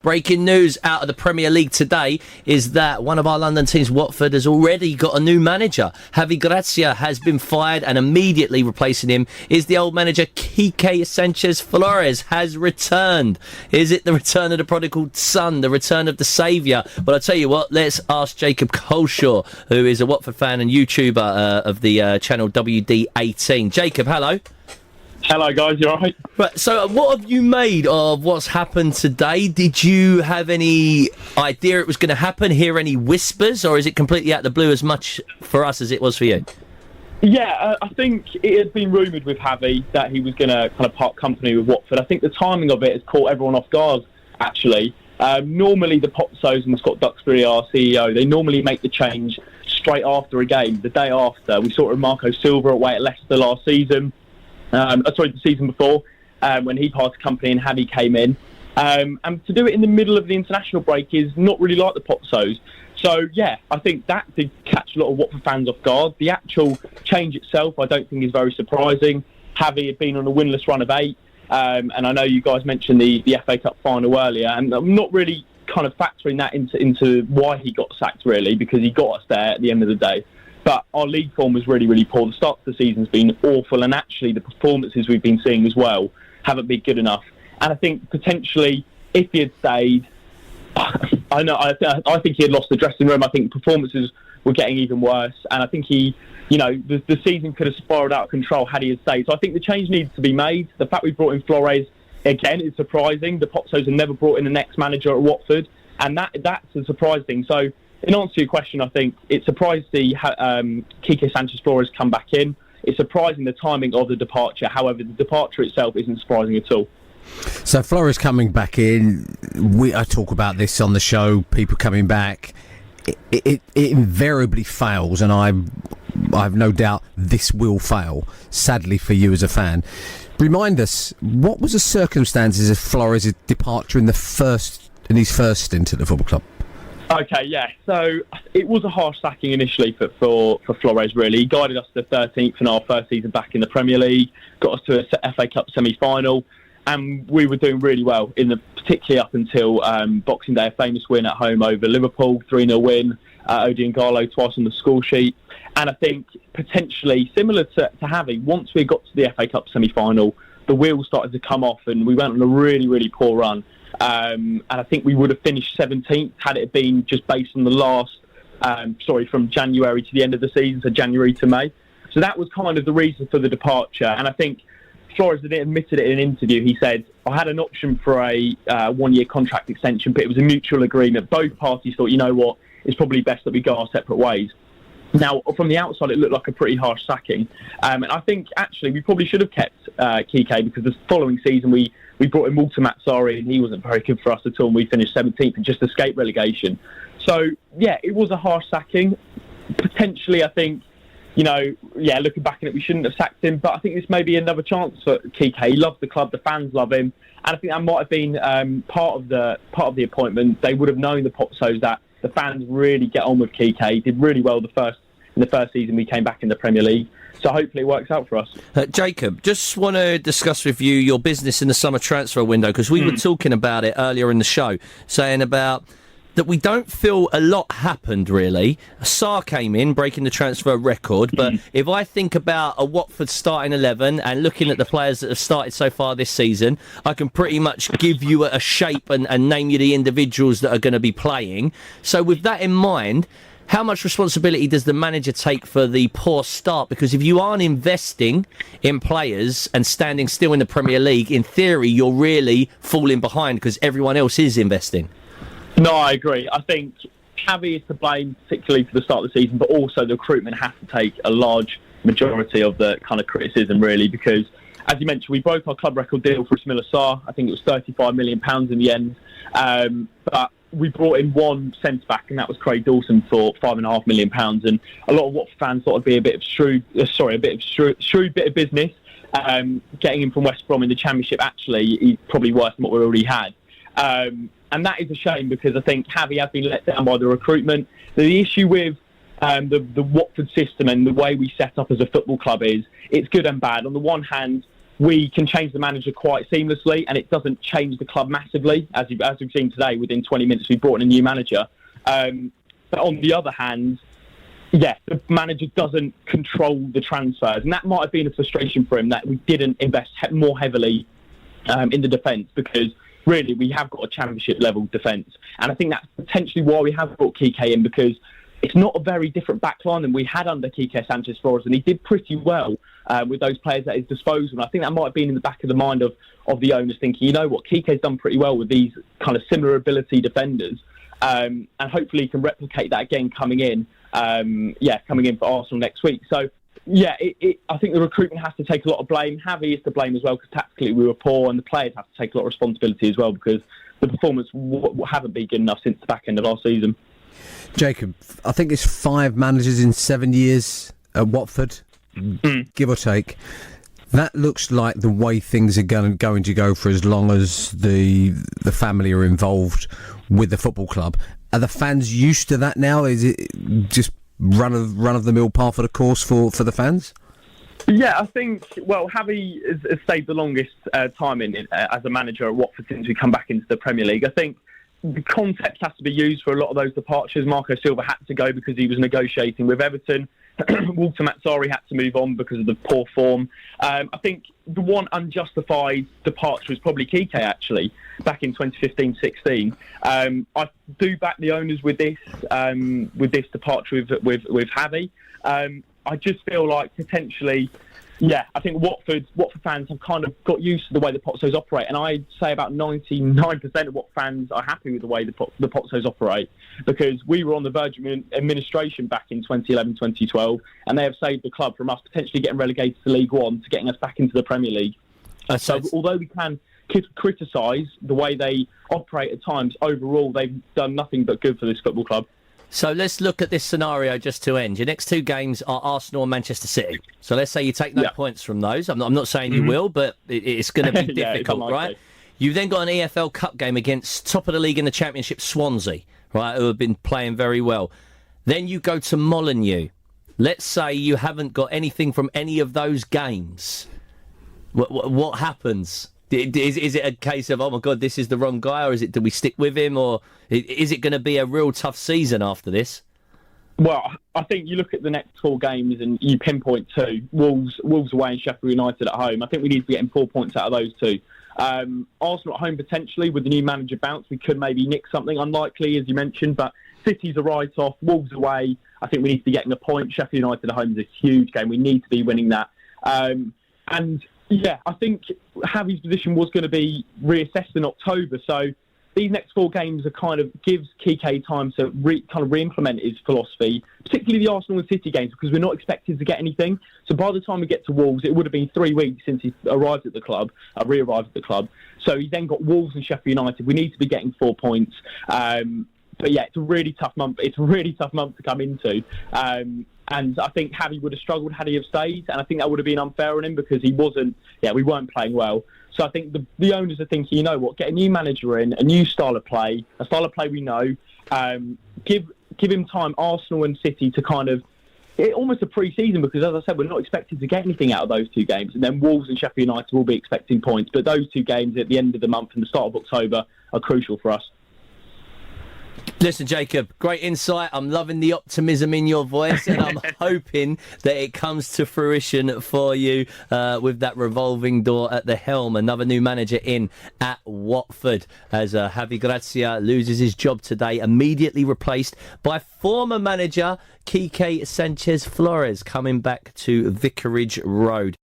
Breaking news out of the Premier League today is that one of our London teams, Watford, has already got a new manager. Javi Gracia has been fired, and immediately replacing him is the old manager, Quique Sanchez Flores, has returned. Is it the return of the prodigal son, the return of the saviour? Well, I'll tell you what, let's ask Jacob Coleshaw, who is a Watford fan and YouTuber of the channel WD18. Jacob, hello. Hello guys, you alright? Right, so what have you made of what's happened today? Did you have any idea it was going to happen, hear any whispers, or is it completely out of the blue as much for us as it was for you? Yeah, I think it had been rumoured with Javi that he was going to kind of part company with Watford. I think the timing of it has caught everyone off guard, actually. Normally the Potsos and Scott Duxbury, our CEO, they normally make the change straight after a game, the day after. We saw it with Marco Silva away at Leicester last season. The season before, when he parted company and Javi came in. And to do it in the middle of the international break is not really like the Potsos. So, yeah, I think that did catch a lot of Watford fans off guard. The actual change itself, I don't think is very surprising. Javi had been on a winless run of 8, and I know you guys mentioned the FA Cup final earlier, and I'm not really kind of factoring that into why he got sacked, really, because he got us there at the end of the day. But our league form was really, really poor. The start of the season's been awful, and actually the performances we've been seeing as well haven't been good enough. And I think potentially, if he had stayed, I think he had lost the dressing room. I think performances were getting even worse, and I think the season could have spiralled out of control had he had stayed. So I think the change needs to be made. The fact we brought in Flores again is surprising. The Potsos have never brought in an ex-manager at Watford, and that's a surprise thing. So, in answer to your question, I think it's surprising to see Quique Sanchez Flores come back in. It's surprising the timing of the departure. However, the departure itself isn't surprising at all. So Flores coming back in, I talk about this on the show, people coming back. It invariably fails, and I've no doubt this will fail, sadly for you as a fan. Remind us, what was the circumstances of Flores' departure in his first stint at the football club? Okay, yeah. So it was a harsh sacking initially for Flores, really. He guided us to 13th in our first season back in the Premier League, got us to a FA Cup semi-final, and we were doing really well, particularly up until Boxing Day, a famous win at home over Liverpool, 3-0 win, Odion Garlo twice on the score sheet. And I think potentially, similar to Javi, once we got to the FA Cup semi-final, the wheels started to come off and we went on a really, really poor run. And I think we would have finished 17th had it been just based on the last, from January to the end of the season, so January to May. So that was kind of the reason for the departure. And I think Flores admitted it in an interview. He said, I had an option for a 1-year contract extension, but it was a mutual agreement. Both parties thought, you know what, it's probably best that we go our separate ways. Now, from the outside, it looked like a pretty harsh sacking. And I think, actually, we probably should have kept Quique, because the following season we brought in Walter Mazzari, and he wasn't very good for us at all, and we finished 17th and just escaped relegation. So, yeah, it was a harsh sacking. Potentially, I think, looking back on it, we shouldn't have sacked him, but I think this may be another chance for Quique. He loves the club, the fans love him, and I think that might have been part of the appointment. They would have known, the Potsos, that the fans really get on with Quique. He did really well in the first season we came back in the Premier League. So hopefully it works out for us. Jacob, just want to discuss with you your business in the summer transfer window, because we were talking about it earlier in the show, saying about that we don't feel a lot happened, really. Sarr came in, breaking the transfer record, but if I think about a Watford starting 11 and looking at the players that have started so far this season, I can pretty much give you a shape and name you the individuals that are going to be playing. So with that in mind, how much responsibility does the manager take for the poor start? Because if you aren't investing in players and standing still in the Premier League, in theory, you're really falling behind because everyone else is investing. No, I agree. I think Javi is to blame, particularly for the start of the season, but also the recruitment has to take a large majority of the kind of criticism, really, because, as you mentioned, we broke our club record deal for Ismaila Sarr. I think it was £35 million in the end. But we brought in one centre-back, and that was Craig Dawson for £5.5 million. And a lot of Watford fans thought it'd be a bit of shrewd bit of business. Getting him from West Brom in the Championship, actually, is probably worse than what we already had. And that is a shame, because I think Javi has been let down by the recruitment. The issue with the Watford system and the way we set up as a football club is it's good and bad. On the one hand, we can change the manager quite seamlessly, and it doesn't change the club massively, as we've seen today. Within 20 minutes, we brought in a new manager. But on the other hand, the manager doesn't control the transfers, and that might have been a frustration for him that we didn't invest more heavily in the defence, because really we have got a championship level defence, and I think that's potentially why we have brought Quique in, because it's not a very different backline than we had under Quique Sanchez Flores, and he did pretty well with those players at his disposal. And I think that might have been in the back of the mind of the owners, thinking, you know what, Quique's done pretty well with these kind of similar ability defenders, and hopefully he can replicate that again coming in for Arsenal next week. So, I think the recruitment has to take a lot of blame. Javi is to blame as well, because tactically we were poor, and the players have to take a lot of responsibility as well, because the performance haven't been good enough since the back end of last season. Jacob, I think it's 5 managers in 7 years at Watford, give or take. That looks like the way things are going to go for as long as the family are involved with the football club. Are the fans used to that now? Is it just run of the mill par for the course for the fans? Yeah, I think, Javi has stayed the longest time as a manager at Watford since we come back into the Premier League. I think the concept has to be used for a lot of those departures. Marco Silva had to go because he was negotiating with Everton. Walter Mazzari had to move on because of the poor form. I think the one unjustified departure was probably Quique, actually, back in 2015-16. I do back the owners with this departure with Javi. I just feel like potentially, I think Watford fans have kind of got used to the way the Pozzos operate, and I'd say about 99% of Watford fans are happy with the way the Pozzos operate, because we were on the verge of administration back in 2011-2012, and they have saved the club from us potentially getting relegated to League One to getting us back into the Premier League. So although we can criticise the way they operate at times, overall they've done nothing but good for this football club. So let's look at this scenario just to end. Your next 2 games are Arsenal and Manchester City. So let's say you take no points from those. I'm not saying you will, but it's going to be difficult, right? You've then got an EFL Cup game against top of the league in the Championship, Swansea, right, who have been playing very well. Then you go to Molineux. Let's say you haven't got anything from any of those games. What happens? Is it a case of, oh my God, this is the wrong guy, or do we stick with him, or is it going to be a real tough season after this? Well, I think you look at the next 4 games and you pinpoint 2. Wolves away and Sheffield United at home. I think we need to be getting 4 points out of those 2. Arsenal at home, potentially, with the new manager bounce, we could maybe nick something. Unlikely, as you mentioned, but City's a write-off. Wolves away, I think we need to be getting a point. Sheffield United at home is a huge game. We need to be winning that. I think Javi's position was going to be reassessed in October. So these next 4 games are kind of gives Quique time to re-implement his philosophy, particularly the Arsenal and City games, because we're not expected to get anything. So by the time we get to Wolves, it would have been 3 weeks since he rearrived at the club. So he's then got Wolves and Sheffield United. We need to be getting 4 points. It's a really tough month. It's a really tough month to come into. And I think Javi would have struggled had he have stayed, and I think that would have been unfair on him, because we weren't playing well. So I think the owners are thinking, you know what, get a new manager in, a new style of play we know, give him time, Arsenal and City, to kind of, almost a pre-season, because as I said, we're not expected to get anything out of those 2 games, and then Wolves and Sheffield United will be expecting points, but those 2 games at the end of the month and the start of October are crucial for us. Listen, Jacob, great insight. I'm loving the optimism in your voice, and I'm hoping that it comes to fruition for you with that revolving door at the helm. Another new manager in at Watford, as Javi Gracia loses his job today, immediately replaced by former manager Quique Sanchez Flores, coming back to Vicarage Road.